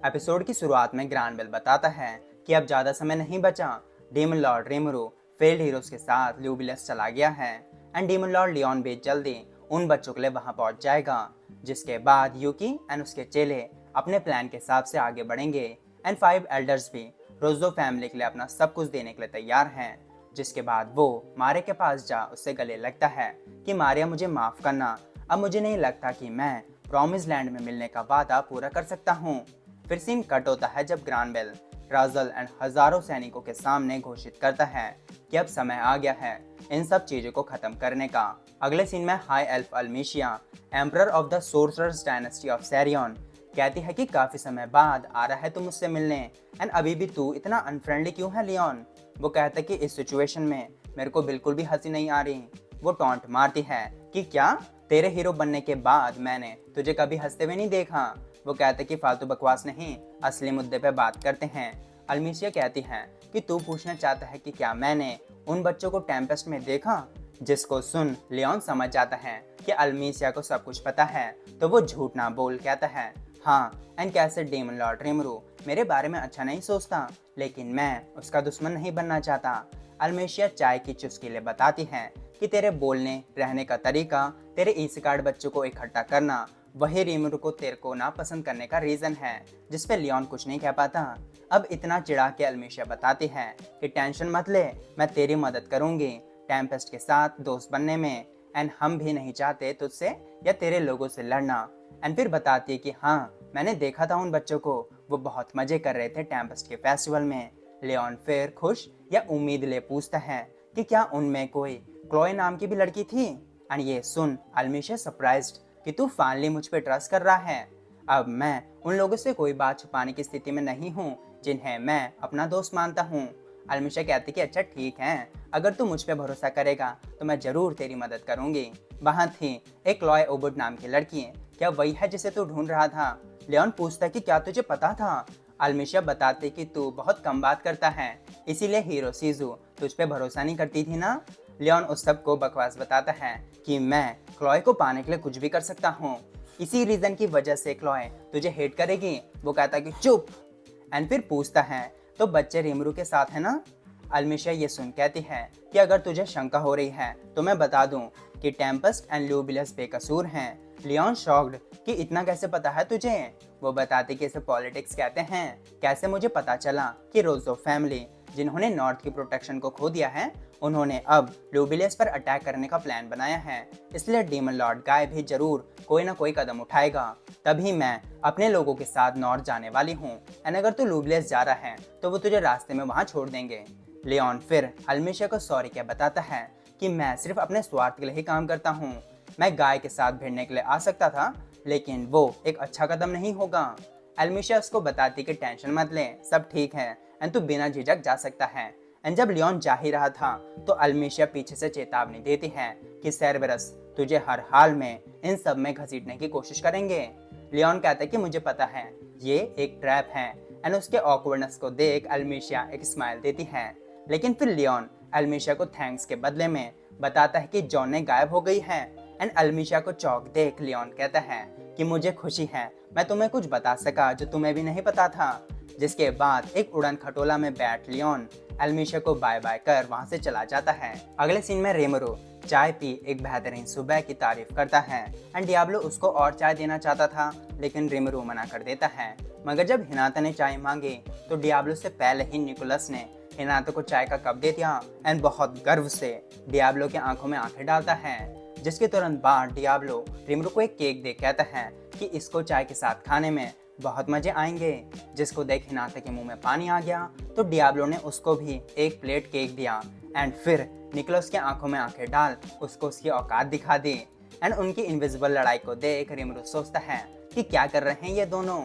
Episode की शुरुआत में ग्रांडवेल बताता है कि अब ज़्यादा समय नहीं बचा। डीमन लॉर्ड रेमरू फेल्ड हीरोज के साथ ल्यूबिलस चला गया है एंड डीमन लॉर्ड लियोन भी जल्दी उन बच्चों के लिए वहां पहुंच जाएगा। जिसके बाद यूकी एंड उसके चेले अपने प्लान के हिसाब से आगे बढ़ेंगे एंड 5 एल्डर्स भी रोजो फैमिली के लिए अपना सब कुछ देने के लिए तैयार हैं। जिसके बाद वो मारे के पास जा उससे गले लगता है कि मारिया मुझे माफ़ करना, अब मुझे नहीं लगता कि मैं प्रॉमिस लैंड में मिलने का वादा पूरा कर सकता हूँ। फिर सीन कट होता है जब ग्रांडवेल राजल एंड हजारों सैनिकों के सामने घोषित करता है कि अब समय आ गया है इन सब चीजों को खत्म करने का। अगले सीन में high elf Almisia emperor of the sorcerers dynasty of Sarian कहती है कि काफी समय बाद आ रहा है तू मुझसे मिलने एंड अभी भी तू इतना अनफ्रेंडली क्यों है लियोन। वो कहता है कि इस सिचुएशन में मेरे को बिल्कुल भी हंसी नहीं आ रही। वो टॉन्ट मारती है कि क्या तेरे हीरो बनने के बाद मैंने तुझे कभी हंसते हुए नहीं देखा। वो कहते कि फालतू बकवास नहीं, असली मुद्दे पे बात करते हैं। अल्मीसिया कहती है कि तू पूछना चाहता है कि क्या मैंने उन बच्चों को टेम्पेस्ट में देखा। जिसको सुन लियोन समझ जाता है कि अल्मीसिया को सब कुछ पता है, तो वो झूठ ना बोल कहता है हाँ एंड कैसे डीमन लॉर्ड रेमरू मेरे बारे में अच्छा नहीं सोचता, लेकिन मैं उसका दुश्मन नहीं बनना चाहता। अल्मीसिया चाय की चुस्की ले बताती है कि तेरे बोलने रहने का तरीका, तेरे ईसकार्ड बच्चों को इकट्ठा करना, वही रेमरू को तेरे को ना पसंद करने का रीजन है। जिसपे लियोन कुछ नहीं कह पाता। अब इतना चिढ़ा के अल्मीशिया बताती है कि टेंशन मत ले, मैं तेरी मदद करूंगी टेम्पेस्ट के साथ दोस्त बनने में एंड हम भी नहीं चाहते तुझसे या तेरे लोगों से लड़ना। एंड फिर बताती है कि हाँ मैंने देखा था उन बच्चों को, वो बहुत मजे कर रहे थे टेम्पेस्ट के फेस्टिवल में। लियोन फिर खुश या उम्मीद ले पूछता है कि क्या उनमें कोई क्लोए नाम की भी लड़की थी। एंड ये सुन अल्मीशिया सरप्राइज्ड कि तू फाइनली मुझ पे ट्रस्ट कर रहा है। अब मैं उन लोगों से कोई बात छुपाने की स्थिति में नहीं हूँ जिन्हें मैं अपना दोस्त मानता हूँ। अल्मीशा कहती कि अच्छा ठीक है, अगर तू मुझ पे भरोसा करेगा तो मैं जरूर तेरी मदद करूंगी। वहाँ थी एक लॉय ओबुड नाम की लड़की, क्या वही है जिसे तू ढूंढ रहा था। लियोन पूछता कि क्या तुझे पता था। अल्मीशा बताते कि तू बहुत कम बात करता है, इसीलिए हीरो सीजू तुझ पे भरोसा नहीं करती थी ना। लियोन उस सब को बकवास बताता है कि मैं क्लॉय को पाने के लिए कुछ भी कर सकता हूँ, इसी रीजन की वजह से क्लॉय तुझे हेट करेगी। वो कहता कि चुप एंड फिर पूछता है तो बच्चे रेमरू के साथ है ना। अल्मीशिया ये सुन कहती है कि अगर तुझे शंका हो रही है तो मैं बता दूं कि टेम्पेस्ट एंड ल्यूबिलस बेकसूर हैं। लियोन शॉक्ड कि इतना कैसे पता है तुझे। वो बताती कि इसे पॉलिटिक्स कहते हैं। कैसे मुझे पता चला कि रोजो फैमिली जिन्होंने नॉर्थ की प्रोटेक्शन को खो दिया है, उन्होंने अब ल्यूबिलियस पर अटैक करने का प्लान बनाया है, इसलिए डीमन लॉर्ड गाय भी जरूर कोई ना कोई कदम उठाएगा। तभी मैं अपने लोगों के साथ नॉर्थ जाने वाली हूँ एंड अगर तू ल्यूबिलियस जा रहा है तो वो तुझे रास्ते में वहाँ छोड़ देंगे। लियोन फिर अल्मीशिया को सॉरी क्या बताता है कि मैं सिर्फ अपने स्वार्थ के लिए ही काम करता हूँ। मैं गाय के साथ भिड़ने के लिए आ सकता था, लेकिन वो एक अच्छा कदम नहीं होगा। अल्मीशिया उसको बताती कि टेंशन मत ले, सब ठीक है एंड तू बिना झिझक जा सकता है। एंड जब लियोन जा ही रहा था तो अल्मीशिया पीछे से चेतावनी देती है कि सेरबरस तुझे हर हाल में इन सब में घसीटने की कोशिश करेंगे। लियोन कहता है कि मुझे पता है ये एक ट्रैप है एंड उसके ऑकवर्डनेस को देख अल्मीशिया एक स्माइल देती है। लेकिन फिर लियोन अल्मीशिया को थैंक्स के बदले में बताता है कि जॉन ने गायब हो गई है एंड अल्मीशिया को चौंक देख लियोन कहता है कि मुझे खुशी है मैं तुम्हें कुछ बता सका जो तुम्हें भी नहीं पता था। जिसके बाद एक उड़न खटोला में बैठ लियोन अल्मीशिया को बाय बाय कर वहां से चला जाता है। अगले सीन में रेमरू चाय पी एक बेहतरीन सुबह की तारीफ करता है एंड डियाब्लो उसको और चाय देना चाहता था, लेकिन रेमरू मना कर देता है। मगर जब हिनाता ने चाय मांगी तो डियाब्लो से पहले ही निकोलस ने हिनाता को चाय का कप दे दिया एंड बहुत गर्व से डियाब्लो की आंखों में आंखें डालता है। जिसके तुरंत बाद डियाब्लो रेमरू को एक केक दे कहता है कि इसको चाय के साथ खाने में बहुत मजे आएंगे। जिसको देख हिनाता के मुंह में पानी आ गया तो डियाब्लो ने उसको भी एक प्लेट केक दिया एंड फिर निकोलस के आंखों में आंखें डाल उसको उसकी औकात दिखा दी। एंड उनकी इनविजिबल लड़ाई को देख रेमरू सोचता है कि क्या कर रहे हैं ये दोनों।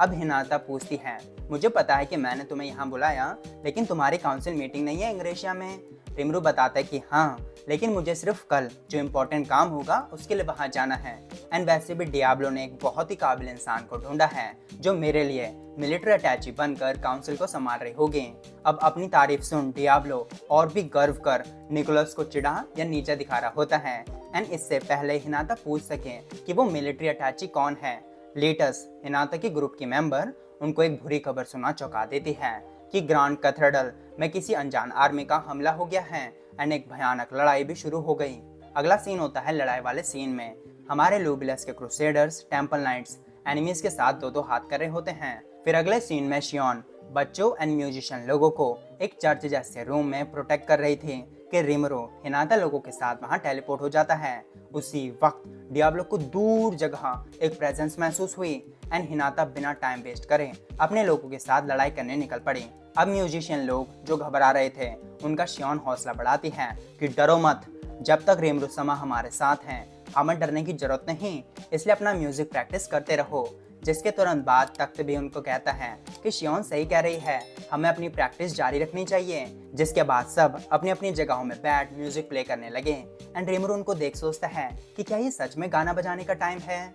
अब हिनाता पूछती है मुझे पता है कि मैंने तुम्हें यहाँ बुलाया, लेकिन तुम्हारी काउंसिल मीटिंग नहीं है इंग्रेशिया में। रेमरू बताता है कि हाँ, लेकिन मुझे सिर्फ कल जो इम्पोर्टेंट काम होगा उसके लिए वहाँ जाना है। एंड वैसे भी डियाब्लो ने एक बहुत ही काबिल इंसान को ढूंढा है जो मेरे लिए मिलिट्री अटैची बनकर काउंसिल को संभाल रही होगी। अब अपनी तारीफ सुन डियाब्लो और भी गर्व कर निकोलस को चिढ़ा या नीचा दिखा रहा होता है एंड इससे पहले हिनाता पूछ सके कि वो मिलिट्री अटैची कौन है। लेटस हिनाता के ग्रुप की मेंबर उनको एक बुरी खबर सुना चौंका देती है कि ग्रांड कैथेड्रल में किसी अनजान आर्मी का हमला हो गया है एंड एक भयानक लड़ाई भी शुरू हो गई। अगला सीन होता है लड़ाई वाले सीन में। हमारे लूबिलस के क्रूसेडर्स टेम्पल नाइट्स एनिमीज के साथ दो हाथ कर रहे होते हैं। फिर अगले सीन में शियोन बच्चों एंड म्यूजिशियन लोगों को एक चर्च जैसे रूम में प्रोटेक्ट कर रही थी कि रिमरो हिनाता लोगों के साथ वहां टेलीपोर्ट हो जाता है। उसी वक्त डियाब्लो को दूर जगह एक प्रेजेंस महसूस हुई एंड हिनाता बिना टाइम वेस्ट करे अपने लोगों के साथ लड़ाई करने निकल पड़ी। अब म्यूजिशियन लोग जो घबरा रहे थे उनका शियोन हौसला बढ़ाती है कि डरो मत, जब तक रेमरू समा हमारे साथ हैं हमें डरने की जरूरत नहीं, इसलिए अपना म्यूजिक प्रैक्टिस करते रहो। जिसके तुरंत बाद तख्त भी उनको कहता है कि शियोन सही कह रही है, हमें अपनी प्रैक्टिस जारी रखनी चाहिए। जिसके बाद सब अपनी अपनी जगहों में बैठ म्यूजिक प्ले करने लगे एंड रेमरू उनको देख सोचता है कि क्या ये सच में गाना बजाने का टाइम है।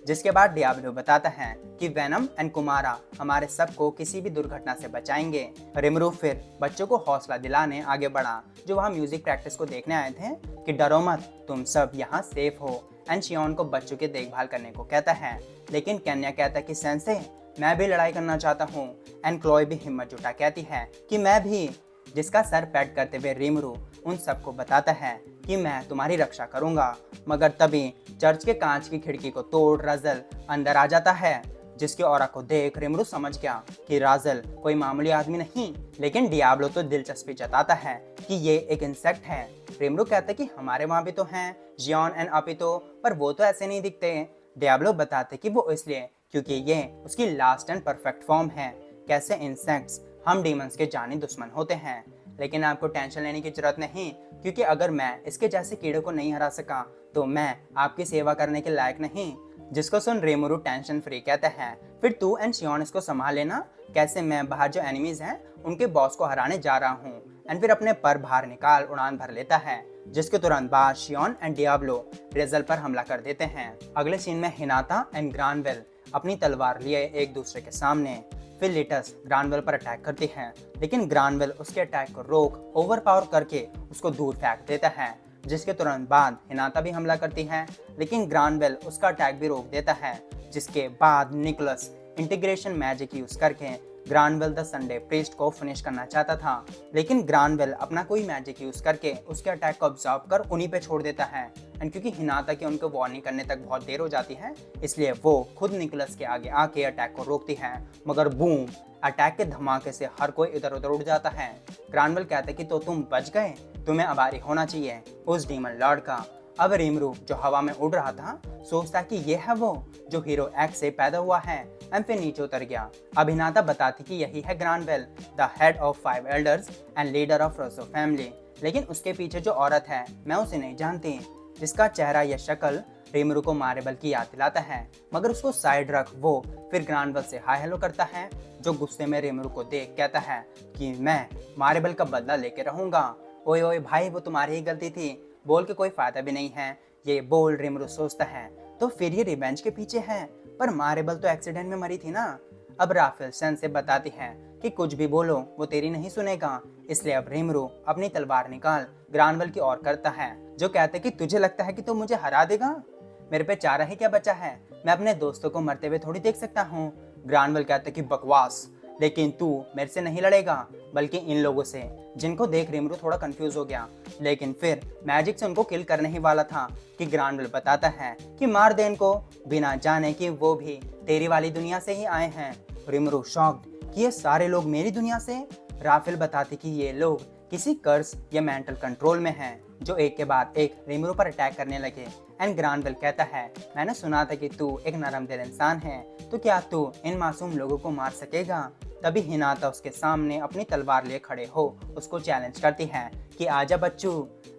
जिसके बाद डियाब्लो बताता है कि वेनम एंड कुमारा हमारे सबको किसी भी दुर्घटना से बचाएंगे। रेमरू फिर बच्चों को हौसला दिलाने आगे बढ़ा जो वहाँ म्यूजिक प्रैक्टिस को देखने आए थे कि डरो मत, तुम सब यहाँ सेफ हो। एंड शियोन को बच्चों की देखभाल करने को कहता है, लेकिन केन्या कहता है कि सेंसे मैं भी लड़ाई करना चाहता हूँ। एंड क्लोई भी हिम्मत जुटा कहती है कि मैं भी। जिसका सर पैट करते हुए रेमरू उन सबको बताता है कि मैं तुम्हारी रक्षा करूंगा। मगर तभी चर्च के कांच की खिड़की को तोड़ राजल अंदर आ जाता है। जिसके ऑरा को देख रेमरू समझ गया कि राजल कोई मामूली आदमी नहीं, लेकिन डियाब्लो तो दिलचस्पी जताता है कि ये एक इंसेक्ट है। रेमरू कहता है कि हमारे वहाँ भी तो हैं जियोन एंड अपितो, पर वो तो ऐसे नहीं दिखते। डियाब्लो बताते कि वो इसलिए क्योंकि ये उसकी लास्ट एंड परफेक्ट फॉर्म है। कैसे इंसेक्ट्स हम डीमंस के जानी दुश्मन होते हैं, लेकिन आपको टेंशन लेने की जरूरत नहीं, क्योंकि अगर मैं इसके जैसे कीड़े को नहीं हरा सका तो मैं आपकी सेवा करने के लायक नहीं। जिसको सुन रेमरू टेंशन फ्री कहता है, फिर तू एंड शियोन इसको संभाल लेना, कैसे मैं बाहर जो एनिमीज हैं उनके बॉस को हराने जा रहा हूँ। एंड फिर अपने पर बाहर निकाल उड़ान भर लेता है। जिसके तुरंत बाद शियोन एंड डियाब्लो रेजल पर हमला कर देते हैं। अगले सीन में हिनाता एंड ग्रानवेल अपनी तलवार लिए एक दूसरे के सामने। फिर लिटस ग्रानवेल पर अटैक करती है, लेकिन ग्रानवेल उसके अटैक को रोक ओवरपावर करके उसको दूर फेंक देता है। जिसके तुरंत बाद हिनाता भी हमला करती है, लेकिन ग्रानवेल उसका अटैक भी रोक देता है। जिसके बाद निकोलस इंटीग्रेशन मैजिक यूज करके ग्रानवेल द संडे प्रीस्ट को फिनिश करना चाहता था, लेकिन ग्रानवेल अपना कोई मैजिक यूज करके उसके अटैक को ऑब्जर्व कर उन्हीं पे छोड़ देता है। एंड क्योंकि हिनाता की उनको वार्निंग करने तक बहुत देर हो जाती है, इसलिए वो खुद निकोलस के आगे आके अटैक को रोकती है। मगर बूम, अटैक के धमाके से हर कोई इधर उधर उड़ जाता है। ग्रानवेल कहते हैं कि तो तुम बच गए, तुम्हें आभारी होना चाहिए उस डीमन लॉर्ड का। अब रेमरू जो हवा में उड़ रहा था सोचता कि ये है वो जो हीरो एक्स से पैदा हुआ है एंड फिर नीचे उतर गया। अब हिनाता बताती कि यही है Granvel, the head of 5 elders and leader of Roso family, लेकिन उसके पीछे जो औरत है मैं उसे नहीं जानती। जिसका चेहरा या शक्ल रेमरू को मारेबल की याद दिलाता है, मगर उसको साइड रख वो फिर ग्रानवेल से हाय हेलो करता है, जो गुस्से में रेमरू को देख कहता है कि मैं मारेबल का बदला लेके रहूंगा। ओए ओए भाई, वो तुम्हारी ही गलती थी, बोल के कोई फायदा भी नहीं है, ये बोल रेमरू सोचता है। तो फिर ये रिवेंज के पीछे है, पर मारेबल तो एक्सीडेंट में मरी थी ना। अब राफेल सन से बताती है कि कुछ भी बोलो वो तेरी नहीं सुनेगा, इसलिए अब रेमरू अपनी तलवार निकाल ग्रानवेल की ओर करता है, जो कहते कि तुझे लगता है कि तू मुझे हरा देगा, मेरे पे चारा ही क्या बचा है, मैं अपने दोस्तों को मरते हुए थोड़ी देख सकता हूँ। ग्रानवेल कहते कि बकवास, लेकिन तू मेरे से नहीं लड़ेगा बल्कि इन लोगों से। जिनको देख रेमरू थोड़ा कंफ्यूज हो गया, लेकिन फिर मैजिक से उनको किल करने ही वाला था कि ग्रानवेल बताता है कि मार दे इनको, बिना जाने कि वो भी तेरी वाली दुनिया से ही आए हैं। रेमरू शॉक्ड कि ये सारे लोग मेरी दुनिया से। राफेल बताती कि ये लोग किसी कर्स या मेंटल कंट्रोल में हैं, जो एक के बाद एक रेमरू पर अटैक करने लगे। एंड ग्रानवेल कहता है, मैंने सुना था कि तू एक नरम दिल इंसान है, तो क्या तू इन मासूम लोगों को मार सकेगा। तभी हिनाता उसके सामने अपनी तलवार लिए खड़े हो उसको चैलेंज करती है कि आजा बच्चू।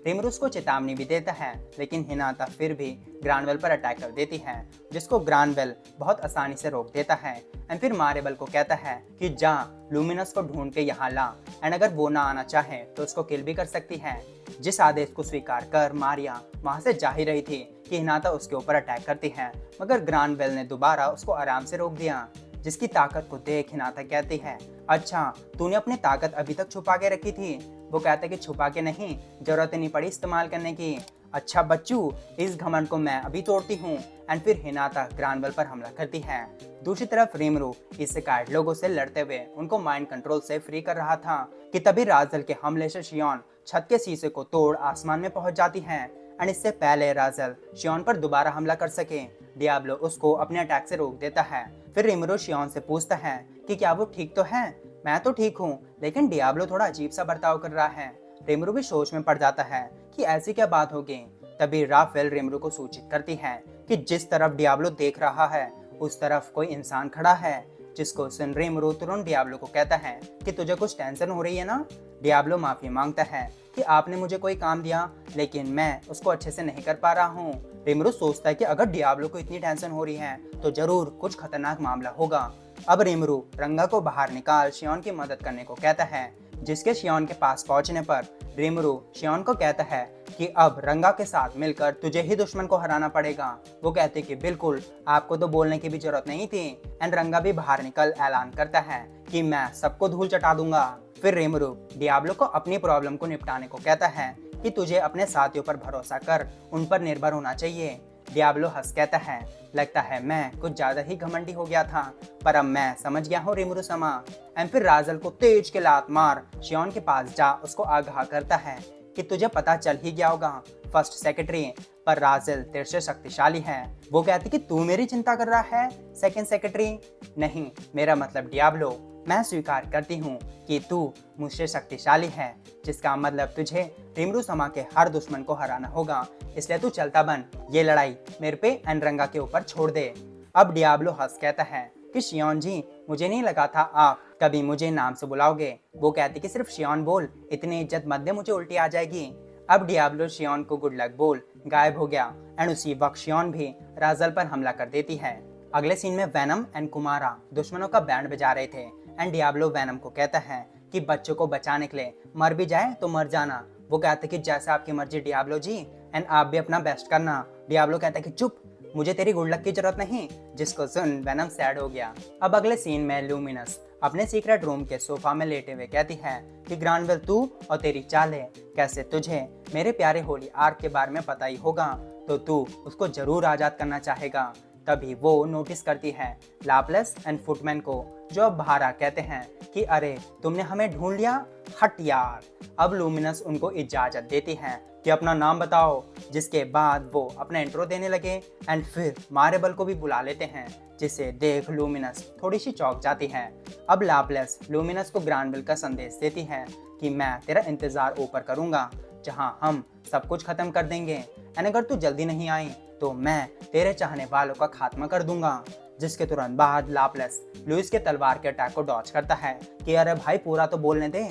रेमरू उसको चेतावनी भी देता है, लेकिन हिनाता फिर भी ग्रानवेल पर अटैक कर देती है, जिसको ग्रानवेल बहुत आसानी से रोक देता है। एंड फिर मारेबल को कहता है कि जा लूमिनस को ढूंढ के यहाँ ला, एंड अगर वो ना आना चाहे तो उसको किल भी कर सकती है। जिस आदेश को स्वीकार कर मारिया वहां से जा ही रही थी कि हिनाता उसके ऊपर अटैक करती है, मगर ग्रानवेल ने दोबारा उसको आराम से रोक दिया। जिसकी ताकत को देख हिनाता कहती है, अच्छा तूने अपनी ताकत अभी तक छुपा के रखी थी। वो कहते कि छुपा के नहीं, जरूरत नहीं पड़ी इस्तेमाल करने की। अच्छा बच्चू, इस घमंड को मैं अभी तोड़ती हूँ। एंड फिर हिनाता ग्रानवेल पर हमला करती है। दूसरी तरफ रीमरू इस शिकायत लोगों से लड़ते हुए उनको माइंड कंट्रोल से फ्री कर रहा था कि तभी राजल के हमले से शियोन छत के शीशे को तोड़ आसमान में पहुंच जाती है एंड इससे पहले राजल शियोन पर दोबारा हमला कर सके डियाब्लो उसको अपने अटैक से रोक देता है। फिर रीमरू शियोन से पूछता है कि क्या वो ठीक तो है। मैं तो ठीक हूँ, लेकिन डियाब्लो थोड़ा अजीब सा बर्ताव कर रहा है। रीमरू भी सोच में पड़ जाता है कि ऐसी क्या बात होगी। तभी राफेल रीमरू को सूचित करती है कि जिस तरफ डियाब्लो देख रहा है उस तरफ कोई इंसान खड़ा है, जिसको सुन रीमरू तुरंत डियाब्लो को कहता है कि तुझे कुछ टेंशन हो रही है ना। डियाब्लो माफी मांगता है कि आपने मुझे कोई काम दिया लेकिन मैं उसको अच्छे से नहीं कर पा रहा हूँ। रीमरू सोचता है कि अगर डियाब्लो को इतनी टेंशन हो रही है तो जरूर कुछ खतरनाक मामला होगा। अब रीमरू रंगा को बाहर निकाल शियोन की मदद करने को कहता है, जिसके शियोन के पास पहुंचने पर रीमरू शियोन को कहता है कि अब रंगा के साथ मिलकर तुझे ही दुश्मन को हराना पड़ेगा। वो कहते कि बिल्कुल, आपको तो बोलने की भी जरूरत नहीं थी। एंड रंगा भी बाहर निकल ऐलान करता है कि मैं सबको धूल चटा दूंगा। फिर रीमरू डियाब्लो को अपनी प्रॉब्लम को निपटाने को कहता है कि तुझे अपने साथियों पर भरोसा कर उन पर निर्भर होना चाहिए। डियाब्लो हंस कहता है, लगता है मैं कुछ ज्यादा ही घमंडी हो गया था, पर अब मैं समझ गया हूँ रीमरू समा। एंड फिर राजल को तेज के लात मार शियोन के पास जा उसको आगाह करता है कि तुझे पता चल ही गया होगा फर्स्ट सेक्रेटरी, पर राजल तेरे से शक्तिशाली है। वो कहती कि तू मेरी चिंता कर रहा है सेकंड सेक्रेटरी। नहीं, मेरा मतलब डियाब्लो, मैं स्वीकार करती हूँ कि तू मुझसे शक्तिशाली है, जिसका मतलब तुझे रीमरू समा के हर दुश्मन को हराना होगा। इसलिए तू चलता बन, ये लड़ाई मेरे पे एंड रंगा के ऊपर छोड़ दे। अब डियाब्लो हंस कहता है कि शियोन जी, मुझे नहीं लगा था आप कभी मुझे नाम से बुलाओगे। वो कहती कि सिर्फ शियोन बोल, इतनी इज्जत मत दे, मुझे उल्टी आ जाएगी। अब डियाब्लो शियोन को गुड लक बोल गायब हो गया एंड उसी वक्त शियोन भी राजल पर हमला कर देती है। अगले सीन में वेनम एंड कुमारा दुश्मनों का बैंड बजा रहे थे एंड डियाब्लो वेनम को कहता है कि बच्चों को बचाने के लिए मर भी जाए तो मर जाना। वो कहते कि जैसा आपकी मर्जी डियाब्लो जी, एंड आप भी अपना बेस्ट करना। डियाब्लो कहता है कि चुप, मुझे तेरी गुड लक की जरूरत नहीं, जिसको सुन वेनम सैड हो गया। अब अगले सीन में लूमिनस अपने सीक्रेट रूम के सोफा में लेटे हुए कहती है कि ग्रानवेल, तू और तेरी चालें, कैसे तुझे मेरे प्यारे होली आर्क के बारे में पता ही होगा तो तू उसको जरूर आजाद करना चाहेगा। तभी वो नोटिस करती है लाप्लेस एंड फुटमैन को, जो अब बाहर आ कहते हैं कि अरे तुमने हमें ढूंढ लिया, हट यार। अब लूमिनस उनको इजाजत देती है कि अपना नाम बताओ, जिसके बाद वो अपना इंट्रो देने लगे एंड फिर मारेबल को भी बुला लेते हैं, जिसे देख लूमिनस थोड़ी सी चौंक जाती है। अब लाप्लेस लूमिनस को ग्रानवेल का संदेश देती है कि मैं तेरा इंतजार ऊपर करूंगा, जहां हम सब कुछ खत्म कर देंगे एंड अगर तू जल्दी नहीं आई तो मैं तेरे चाहने वालों का खात्मा कर दूंगा। जिसके तुरंत बाद लाप्लेस लुइस के तलवार के अटैक को डॉच करता है कि अरे भाई पूरा तो बोलने दे।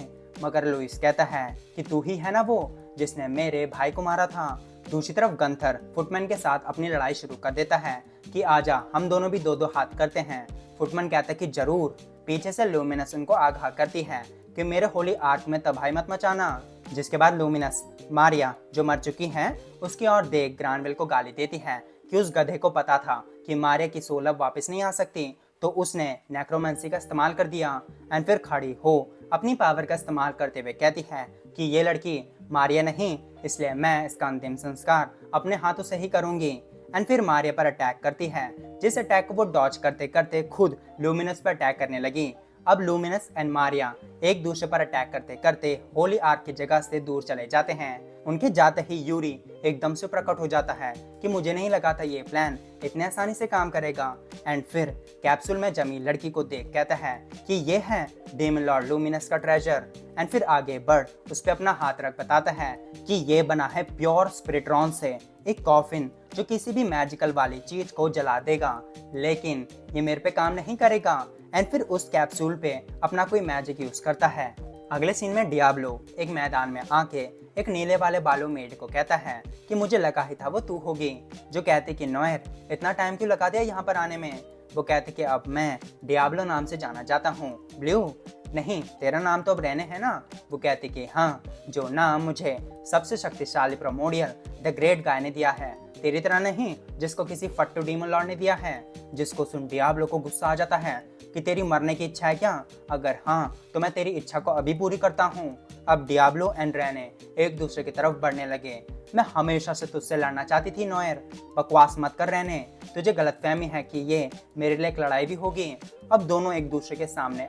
मगर लुइस कहता है कि तू ही है ना वो जिसने मेरे भाई को मारा था। दूसरी तरफ गंथर फुटमैन के साथ अपनी लड़ाई शुरू कर देता है कि आजा, हम दोनों भी दो दो हाथ करते हैं। फुटमैन कहता है कि जरूर। पीछे से लूमिनस उनको आगाह करती है कि मेरे होली आर्क में तबाही मत मचाना। जिसके बाद लूमिनस मारिया, जो मर चुकी है, उसकी ओर देख ग्रानवेल को गाली देती है कि उस गधे को पता था कि मारिया की सोल अब वापस नहीं आ सकती, तो उसने नेक्रोमेंसी का इस्तेमाल कर दिया। एंड फिर खड़ी हो अपनी पावर का इस्तेमाल करते हुए कहती है कि ये लड़की मारिया नहीं, इसलिए मैं इसका अंतिम संस्कार अपने हाथों से ही करूंगी। एंड फिर मारिया पर अटैक करती है, जिस अटैक को वो डॉच करते करते खुद लूमिनस पर अटैक करने लगी। अब लूमिनस एंड मारिया एक दूसरे पर अटैक करते करते होली आर्क की जगह से दूर चले जाते हैं। उनके जाते ही यूरी एकदम से प्रकट हो जाता है कि मुझे नहीं लगा था ये प्लान इतने आसानी से काम करेगा। एंड फिर कैप्सूल में जमी लड़की को देख कहता है कि ये है डेमन लॉर्ड लूमिनस का ट्रेजर। एंड फिर आगे बढ़ उस पर अपना हाथ रख बताता है कि ये बना है प्योर स्पिरिट्रॉन से, एक कॉफिन जो किसी भी मैजिकल वाली चीज को जला देगा, लेकिन ये मेरे पे काम नहीं करेगा। एंड फिर उस कैप्सूल पे अपना कोई मैजिक यूज करता है। अगले सीन में डियाब्लो एक मैदान में आके एक नीले वाले बालों मेड को कहता है कि मुझे लगा ही था वो तू होगी। जो कहते कि नोयर, इतना टाइम क्यों लगा दिया यहाँ पर आने में। वो कहते कि अब मैं डियाब्लो नाम से जाना जाता हूँ। ब्लू, नहीं तेरा नाम तो अब रहने है ना। वो कहते कि हाँ, जो नाम मुझे सबसे शक्तिशाली प्रोमोडियल द ग्रेट गाय ने दिया है, तेरी तरह नहीं जिसको किसी फट्टू डीमन लॉर्ड ने दिया है। जिसको सुन डियाब्लो को गुस्सा आ जाता है कि तेरी मरने की इच्छा है क्या? अगर हाँ तो मैं तेरी इच्छा को अभी पूरी करता हूँ। अब डियाब्लो एंड रेने एक दूसरे की तरफ बढ़ने लगे। मैं हमेशा से तुझसे लड़ना चाहती थी नोयर, बकवास मत कर रेने, तुझे गलतफहमी है कि ये मेरे लिए एक लड़ाई भी होगी। अब दोनों एक दूसरे के सामने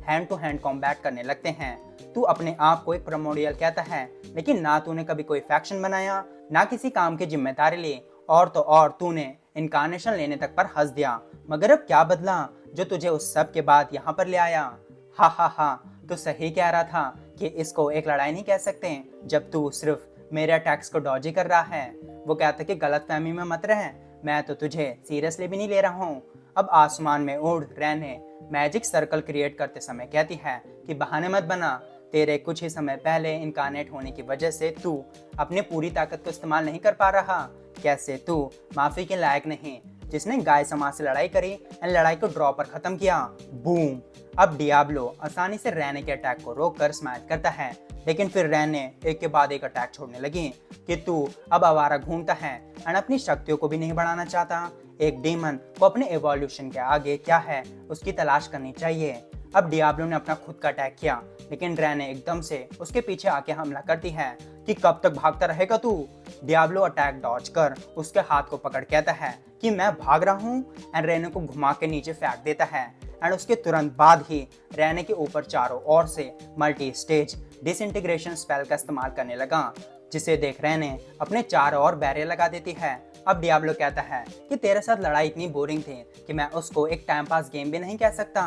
हैंड टू हैंड कॉम्बैट करने लगते हैं। तू अपने आप को एक प्रोमोडियल कहता है, लेकिन ना तूने कभी कोई फैक्शन बनाया, ना किसी काम की जिम्मेदारी ली, और तो और तूने इनकारनेशन लेने तक पर हंस दिया। मगर अब क्या बदला जो तुझे उस सब के बाद यहाँ पर ले आया? हा हा हा, तू सही कह रहा था कि इसको एक लड़ाई नहीं कह सकते जब तू सिर्फ मेरे अटैक्स को डॉज ही कर रहा है। वो कहता कि गलतफहमी में मत रह, मैं तो तुझे सीरियसली भी नहीं ले रहा हूँ। अब आसमान में उड़ रहने मैजिक सर्कल क्रिएट करते समय कहती है कि बहाने मत बना, तेरे कुछ ही समय पहले इनकारनेट होने की वजह से तू अपनी पूरी ताकत को इस्तेमाल नहीं कर पा रहा। कैसे तू माफी के लायक नहीं, जिसने गाय समाज से लड़ाई करी एंड लड़ाई को ड्रॉ पर खत्म किया। बूम। अब डियाब्लो आसानी से रैने के अटैक को रोककर स्मैश करता है, लेकिन फिर रैने एक के बाद एक अटैक छोड़ने लगी कि तू अब आवारा घूमता है एंड अपनी शक्तियों को भी नहीं बढ़ाना चाहता। एक डीमन को अपने एवोल्यूशन के आगे क्या है उसकी तलाश करनी चाहिए। अब डियाब्लो ने अपना खुद का अटैक किया, लेकिन रैने एकदम से उसके पीछे आके हमला करती है कि कब तक भागता रहेगा तू। डियाब्लो अटैक डॉज कर उसके हाथ को पकड़ कहता है कि मैं भाग रहा हूँ एंड रैने को घुमा के नीचे फेंक देता है एंड उसके तुरंत बाद ही रैने के ऊपर चारों ओर से मल्टी स्टेज डिसइंटीग्रेशन स्पेल का इस्तेमाल करने लगा, जिसे देख रैने अपने चारों ओर बैरियर लगा देती है। अब डियाब्लो कहता है कि तेरे साथ लड़ाई इतनी बोरिंग थी कि मैं उसको एक टाइम पास गेम भी नहीं कह सकता।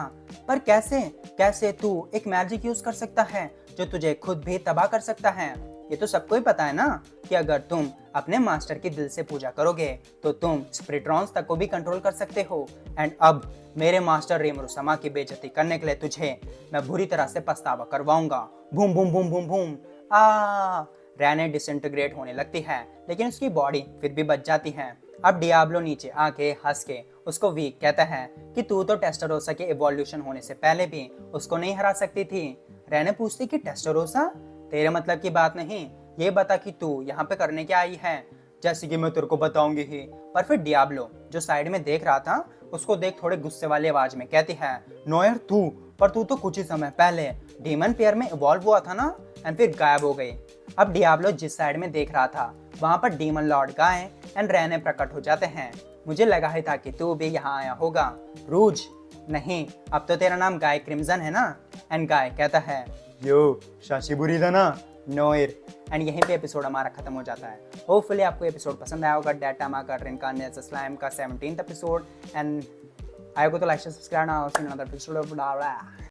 पर कैसे तू एक मैजिक यूज कर सकता है जो तुझे खुद भी तबाह कर सकता है? ये तो सबको ही पता है ना कि अगर तुम अपने मास्टर की दिल से पूजा करोगे तो तुम स्पिरिट्रॉन्स तक को भी कंट्रोल कर सकते हो। एंड अब मेरे मास्टर रीमुरुसमा की बेइज्जती करने के लिए तुझे मैं बुरी तरह से पछतावा करवाऊंगा। Boom boom boom boom boom. Raine disintegrate होने लगती है, लेकिन उसकी बॉडी फिर भी बच जाती है। अब डियाब्लो नीचे आके हंस के उसको वीक कहता है कि तू तो टेस्टरोसा के इवोल्यूशन होने से पहले भी उसको नहीं हरा सकती थी। रैने पूछती कि टेस्टरोसा तेरे मतलब की बात नहीं, ये बता कि तू यहाँ पे करने क्या आई है। जैसे कि मैं तेरे को बताऊंगी ही। पर फिर डियाब्लो जो साइड में देख रहा था उसको देख थोड़े गुस्से वाली आवाज में कहती है, नोयर तू तो कुछ ही समय पहले डीमन पेयर में इवॉल्व हुआ था ना, एंड फिर गायब हो गई। अब डियाब्लो जिस साइड में देख रहा था वहां पर डीमन लॉर्ड गाय एंड रैने प्रकट हो जाते हैं। मुझे लगा ही था कि तू भी यहाँ आया होगा रूज। नहीं, अब तो तेरा नाम गाय क्रिम्जन है ना। एंड गाय कहता है, यो शाशिबुरी था ना नोयर। एंड यहीं पे एपिसोड हमारा खत्म हो जाता है। होपफुली आपको एपिसोड पसंद आया होगा। डेटा माकर रिनकार्नेशन स्लाइम का 17th एपिसोड। एंड आएगा तो लाइक सब्सक्राइब ना हो।